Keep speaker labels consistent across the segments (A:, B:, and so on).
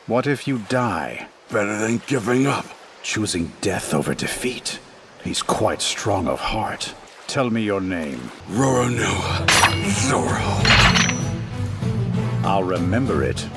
A: What if you die?
B: Better than giving up.
A: Choosing death over defeat. He's quite strong of heart. Tell me your name.
B: Roronoa. Zoro.
A: I'll remember it.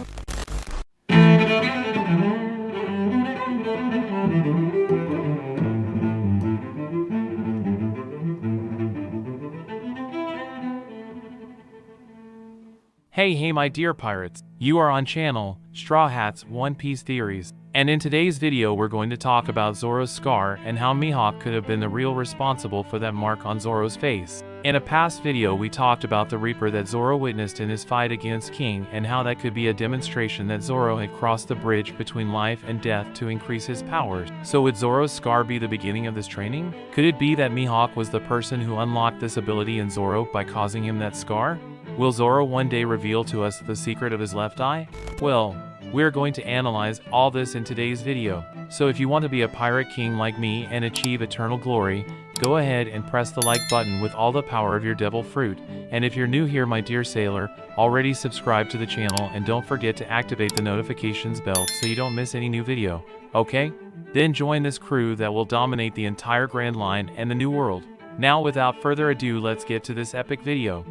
C: Hey my dear pirates, you are on channel Straw Hat's One Piece Theories, and in today's video we're going to talk about Zoro's scar and how Mihawk could have been the real responsible for that mark on Zoro's face. In a past video we talked about the Reaper that Zoro witnessed in his fight against King and how that could be a demonstration that Zoro had crossed the bridge between life and death to increase his powers. So would Zoro's scar be the beginning of this training? Could it be that Mihawk was the person who unlocked this ability in Zoro by causing him that scar? Will Zoro one day reveal to us the secret of his left eye? Well, we're going to analyze all this in today's video. So if you want to be a pirate king like me and achieve eternal glory, go ahead and press the like button with all the power of your devil fruit. And if you're new here my dear sailor, already subscribe to the channel and don't forget to activate the notifications bell so you don't miss any new video, okay? Then join this crew that will dominate the entire Grand Line and the New World. Now without further ado, let's get to this epic video.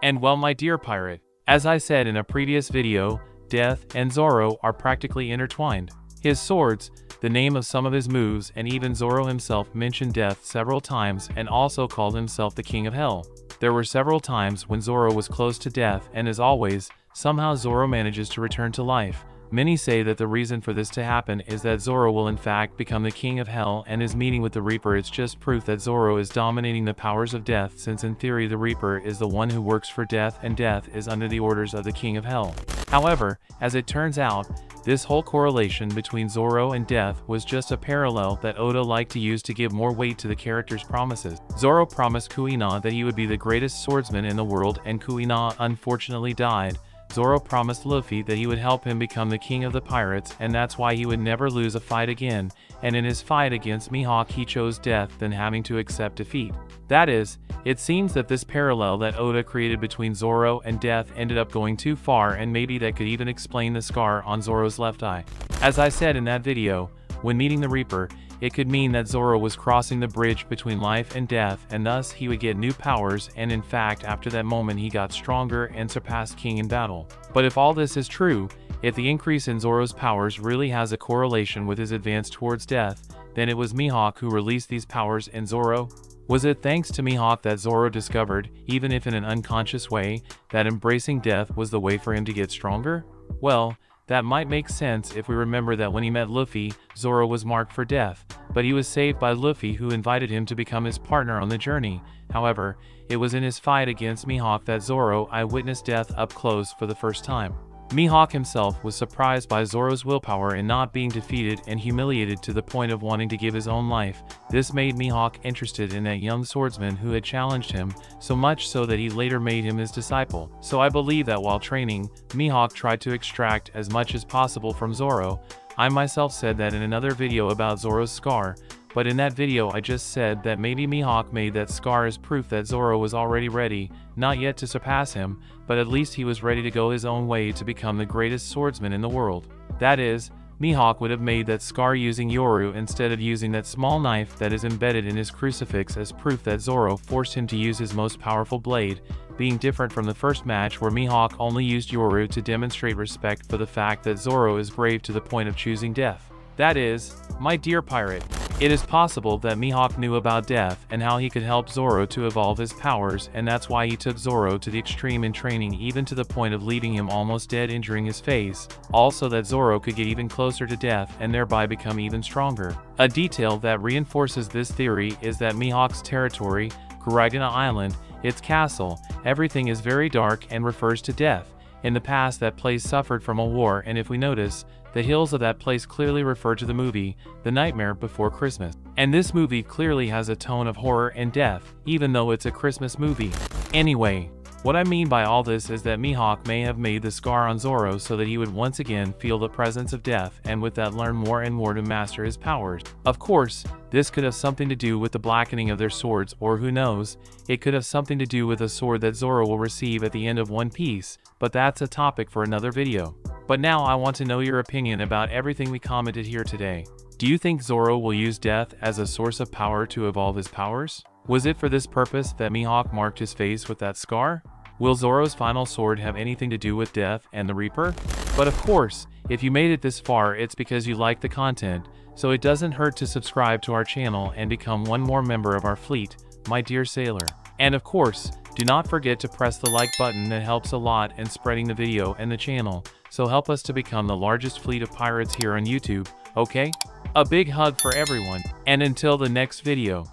C: And well my dear pirate, as I said in a previous video, Death and Zoro are practically intertwined. His swords, the name of some of his moves, and even Zoro himself mentioned death several times and also called himself the King of Hell. There were several times when Zoro was close to death, and as always, somehow Zoro manages to return to life. Many say that the reason for this to happen is that Zoro will in fact become the King of Hell, and his meeting with the Reaper is just proof that Zoro is dominating the powers of death, since in theory the Reaper is the one who works for death and death is under the orders of the King of Hell. However, as it turns out, this whole correlation between Zoro and death was just a parallel that Oda liked to use to give more weight to the character's promises. Zoro promised Kuina that he would be the greatest swordsman in the world, and Kuina unfortunately died. Zoro promised Luffy that he would help him become the king of the pirates, and that's why he would never lose a fight again, and in his fight against Mihawk he chose death than having to accept defeat. That is, it seems that this parallel that Oda created between Zoro and death ended up going too far, and maybe that could even explain the scar on Zoro's left eye. As I said in that video, when meeting the Reaper, it could mean that Zoro was crossing the bridge between life and death, and thus he would get new powers, and in fact after that moment he got stronger and surpassed King in battle. But if all this is true, if the increase in Zoro's powers really has a correlation with his advance towards death, then it was Mihawk who released these powers in Zoro? Was it thanks to Mihawk that Zoro discovered, even if in an unconscious way, that embracing death was the way for him to get stronger? Well, that might make sense if we remember that when he met Luffy, Zoro was marked for death, but he was saved by Luffy, who invited him to become his partner on the journey. However, it was in his fight against Mihawk that Zoro witnessed death up close for the first time. Mihawk himself was surprised by Zoro's willpower in not being defeated and humiliated to the point of wanting to give his own life. This made Mihawk interested in that young swordsman who had challenged him, so much so that he later made him his disciple. So I believe that while training, Mihawk tried to extract as much as possible from Zoro. I myself said that in another video about Zoro's scar, but in that video I just said that maybe Mihawk made that scar as proof that Zoro was already ready, not yet to surpass him, but at least he was ready to go his own way to become the greatest swordsman in the world. That is, Mihawk would have made that scar using Yoru instead of using that small knife that is embedded in his crucifix as proof that Zoro forced him to use his most powerful blade, being different from the first match where Mihawk only used Yoru to demonstrate respect for the fact that Zoro is brave to the point of choosing death. That is, my dear pirate, it is possible that Mihawk knew about death and how he could help Zoro to evolve his powers, and that's why he took Zoro to the extreme in training, even to the point of leaving him almost dead, injuring his face. Also that Zoro could get even closer to death and thereby become even stronger. A detail that reinforces this theory is that Mihawk's territory, Kuragana Island, its castle, everything is very dark and refers to death. In the past that place suffered from a war, and if we notice, the hills of that place clearly refer to the movie, The Nightmare Before Christmas. And this movie clearly has a tone of horror and death, even though it's a Christmas movie. Anyway, What I mean by all this is that Mihawk may have made the scar on Zoro so that he would once again feel the presence of death and with that learn more and more to master his powers. Of course, this could have something to do with the blackening of their swords, or who knows, it could have something to do with a sword that Zoro will receive at the end of One Piece, but that's a topic for another video. But now I want to know your opinion about everything we commented here today. Do you think Zoro will use death as a source of power to evolve his powers? Was it for this purpose that Mihawk marked his face with that scar? Will Zoro's final sword have anything to do with death and the Reaper? But of course, if you made it this far, it's because you like the content, so it doesn't hurt to subscribe to our channel and become one more member of our fleet, my dear sailor. And of course, do not forget to press the like button, that helps a lot in spreading the video and the channel, so help us to become the largest fleet of pirates here on YouTube, okay? A big hug for everyone, and until the next video.